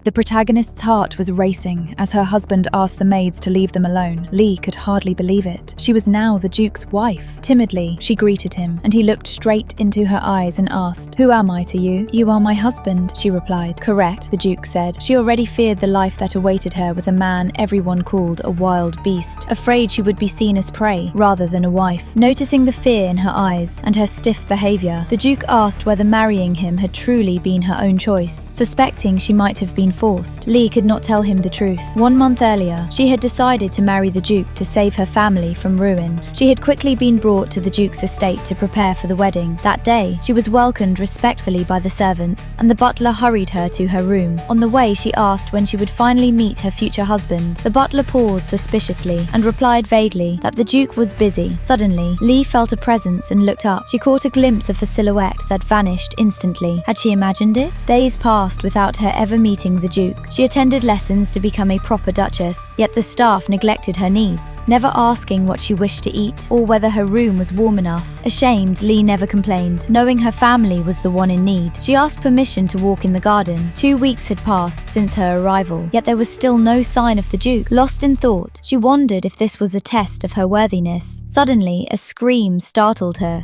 The protagonist's heart was racing as her husband asked the maids to leave them alone. Lee could hardly believe it. She was now the Duke's wife. Timidly, she greeted him, and he looked straight into her eyes and asked, "Who am I to you?" "You are my husband," she replied. "Correct," the Duke said. She already feared the life that awaited her with a man everyone called a wild beast, afraid she would be seen as prey rather than a wife. Noticing the fear in her eyes and her stiff behavior, the Duke asked whether marrying him had truly been her own choice, suspecting she might have been forced. Lee could not tell him the truth. 1 month earlier, she had decided to marry the Duke to save her family from ruin. She had quickly been brought to the Duke's estate to prepare for the wedding. That day, she was welcomed respectfully by the servants, and the butler hurried her to her room. On the way, she asked when she would finally meet her future husband. The butler paused suspiciously and replied vaguely that the Duke was busy. Suddenly, Lee felt a presence and looked up. She caught a glimpse of a silhouette that vanished instantly. Had she imagined it? Days passed without her ever meeting the Duke. She attended lessons to become a proper duchess, yet the staff neglected her needs, never asking what she wished to eat or whether her room was warm enough. Ashamed, Lee never complained, knowing her family was the one in need. She asked permission to walk in the garden. 2 weeks had passed since her arrival, yet there was still no sign of the Duke. Lost in thought, she wondered if this was a test of her worthiness. Suddenly, a scream startled her.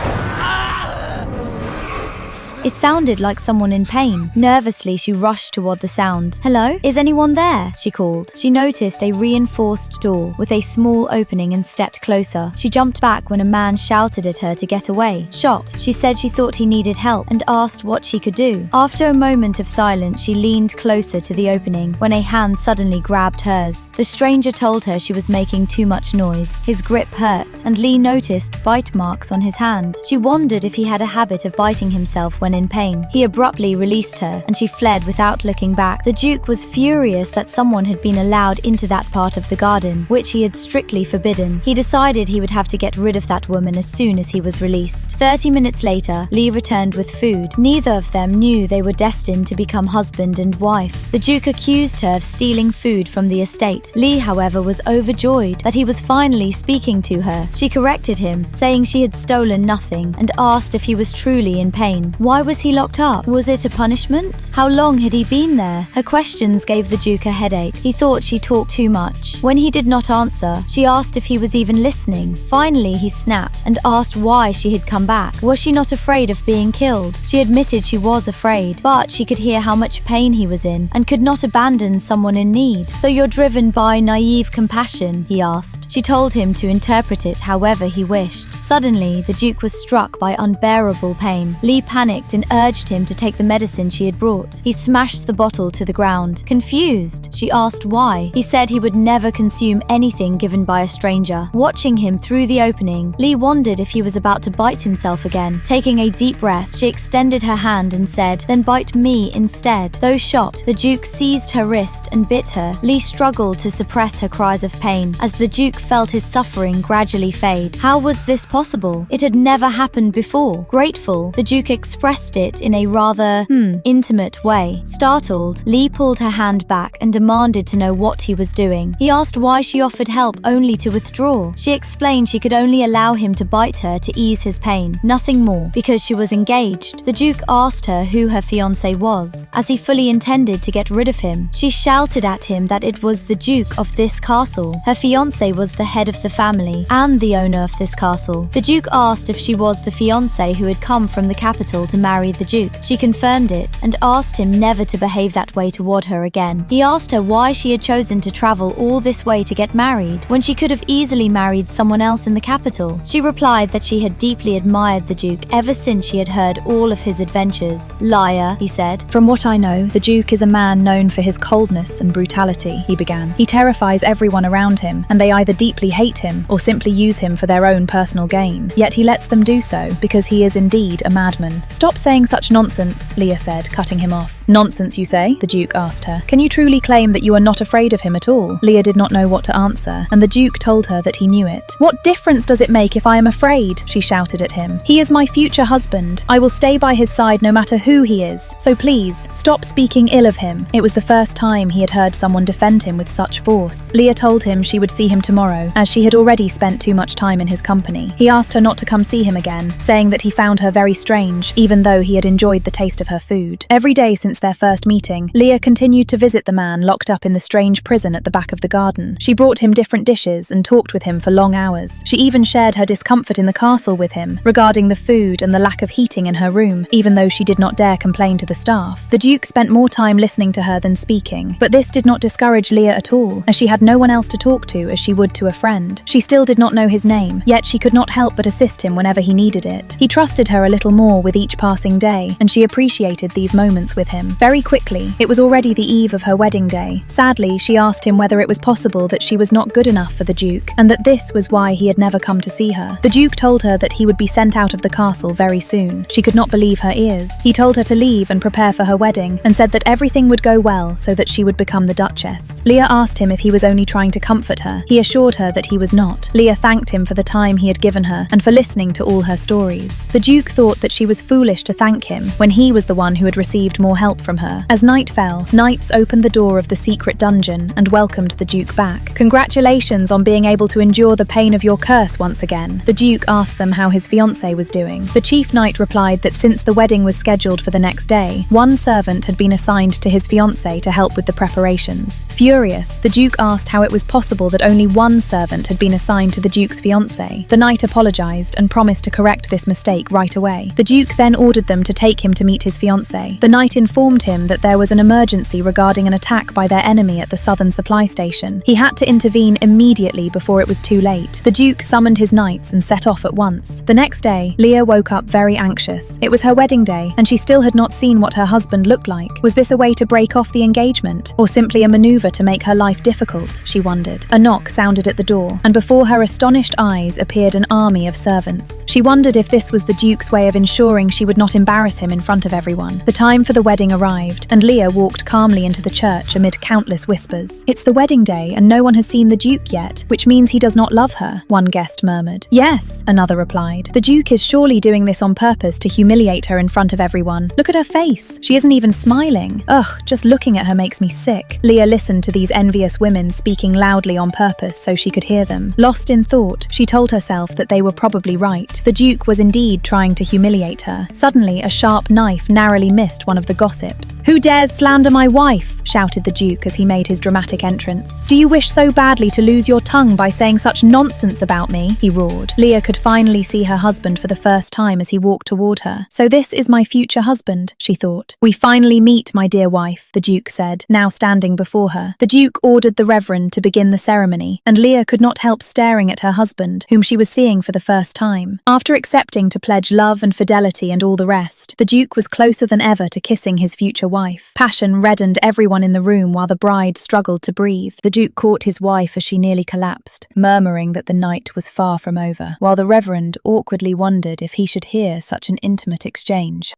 It sounded like someone in pain. Nervously, she rushed toward the sound. "Hello? Is anyone there?" she called. She noticed a reinforced door with a small opening and stepped closer. She jumped back when a man shouted at her to get away. Shocked, she said she thought he needed help and asked what she could do. After a moment of silence, she leaned closer to the opening when a hand suddenly grabbed hers. The stranger told her she was making too much noise. His grip hurt, and Lee noticed bite marks on his hand. She wondered if he had a habit of biting himself when in pain. He abruptly released her, and she fled without looking back. The Duke was furious that someone had been allowed into that part of the garden, which he had strictly forbidden. He decided he would have to get rid of that woman as soon as he was released. 30 minutes later, Lee returned with food. Neither of them knew they were destined to become husband and wife. The Duke accused her of stealing food from the estate. Lee, however, was overjoyed that he was finally speaking to her. She corrected him, saying she had stolen nothing, and asked if he was truly in pain. Why was he locked up? Was it a punishment? How long had he been there? Her questions gave the Duke a headache. He thought she talked too much. When he did not answer, she asked if he was even listening. Finally, he snapped and asked why she had come back. Was she not afraid of being killed? She admitted she was afraid, but she could hear how much pain he was in and could not abandon someone in need. "So you're driven by naive compassion?" he asked. She told him to interpret it however he wished. Suddenly, the Duke was struck by unbearable pain. Lee panicked and urged him to take the medicine she had brought. He smashed the bottle to the ground. Confused, she asked why. He said he would never consume anything given by a stranger. Watching him through the opening, Lee wondered if he was about to bite himself again. Taking a deep breath, she extended her hand and said, "Then bite me instead." Though shot, the Duke seized her wrist and bit her. Lee struggled to suppress her cries of pain as the Duke felt his suffering gradually fade. How was this possible? It had never happened before. Grateful, the Duke expressed it in a rather, intimate way. Startled, Lee pulled her hand back and demanded to know what he was doing. He asked why she offered help only to withdraw. She explained she could only allow him to bite her to ease his pain, nothing more, because she was engaged. The Duke asked her who her fiancé was, as he fully intended to get rid of him. She shouted at him that it was the Duke of this castle. Her fiancé was the head of the family and the owner of this castle. The Duke asked if she was the fiancé who had come from the capital to marry the Duke. She confirmed it and asked him never to behave that way toward her again. He asked her why she had chosen to travel all this way to get married when she could have easily married someone else in the capital. She replied that she had deeply admired the Duke ever since she had heard all of his adventures. "Liar," he said. "From what I know, the Duke is a man known for his coldness and brutality," he began. "He terrifies everyone around him, and they either deeply hate him or simply use him for their own personal gain. Yet he lets them do so because he is indeed a madman." "Stop saying such nonsense," Leah said, cutting him off. "Nonsense, you say?" the Duke asked her. "Can you truly claim that you are not afraid of him at all?" Leah did not know what to answer, and the Duke told her that he knew it. "What difference does it make if I am afraid?" she shouted at him. "He is my future husband. I will stay by his side no matter who he is. So please, stop speaking ill of him." It was the first time he had heard someone defend him with such force. Leah told him she would see him tomorrow, as she had already spent too much time in his company. He asked her not to come see him again, saying that he found her very strange, even though he had enjoyed the taste of her food. Every day since since their first meeting, Leah continued to visit the man locked up in the strange prison at the back of the garden. She brought him different dishes and talked with him for long hours. She even shared her discomfort in the castle with him, regarding the food and the lack of heating in her room, even though she did not dare complain to the staff. The Duke spent more time listening to her than speaking, but this did not discourage Leah at all, as she had no one else to talk to as she would to a friend. She still did not know his name, yet she could not help but assist him whenever he needed it. He trusted her a little more with each passing day, and she appreciated these moments with him. Very quickly, it was already the eve of her wedding day. Sadly, she asked him whether it was possible that she was not good enough for the Duke, and that this was why he had never come to see her. The Duke told her that he would be sent out of the castle very soon. She could not believe her ears. He told her to leave and prepare for her wedding, and said that everything would go well so that she would become the Duchess. Leah asked him if he was only trying to comfort her. He assured her that he was not. Leah thanked him for the time he had given her and for listening to all her stories. The Duke thought that she was foolish to thank him when he was the one who had received more help from her. As night fell, knights opened the door of the secret dungeon and welcomed the Duke back. Congratulations on being able to endure the pain of your curse once again. The Duke asked them how his fiancée was doing. The chief knight replied that since the wedding was scheduled for the next day, one servant had been assigned to his fiancée to help with the preparations. Furious, the Duke asked how it was possible that only one servant had been assigned to the Duke's fiancée. The knight apologized and promised to correct this mistake right away. The Duke then ordered them to take him to meet his fiancée. The knight informed him that there was an emergency regarding an attack by their enemy at the southern supply station. He had to intervene immediately before it was too late. The Duke summoned his knights and set off at once. The next day, Leah woke up very anxious. It was her wedding day, and she still had not seen what her husband looked like. Was this a way to break off the engagement, or simply a maneuver to make her life difficult? She wondered. A knock sounded at the door, and before her astonished eyes appeared an army of servants. She wondered if this was the Duke's way of ensuring she would not embarrass him in front of everyone. The time for the wedding arrived, and Leah walked calmly into the church amid countless whispers. It's the wedding day, and no one has seen the Duke yet, which means he does not love her, one guest murmured. Yes, another replied. The Duke is surely doing this on purpose to humiliate her in front of everyone. Look at her face. She isn't even smiling. Ugh, just looking at her makes me sick. Leah listened to these envious women speaking loudly on purpose so she could hear them. Lost in thought, she told herself that they were probably right. The Duke was indeed trying to humiliate her. Suddenly, a sharp knife narrowly missed one of the gossips. "Who dares slander my wife?" shouted the Duke as he made his dramatic entrance. "Do you wish so badly to lose your tongue by saying such nonsense about me?" he roared. Leah could finally see her husband for the first time as he walked toward her. "So this is my future husband," she thought. "We finally meet, my dear wife," the Duke said, now standing before her. The Duke ordered the Reverend to begin the ceremony, and Leah could not help staring at her husband, whom she was seeing for the first time. After accepting to pledge love and fidelity and all the rest, the Duke was closer than ever to kissing his future wife. Passion reddened everyone in the room while the bride struggled to breathe. The Duke caught his wife as she nearly collapsed, murmuring that the night was far from over, while the Reverend awkwardly wondered if he should hear such an intimate exchange.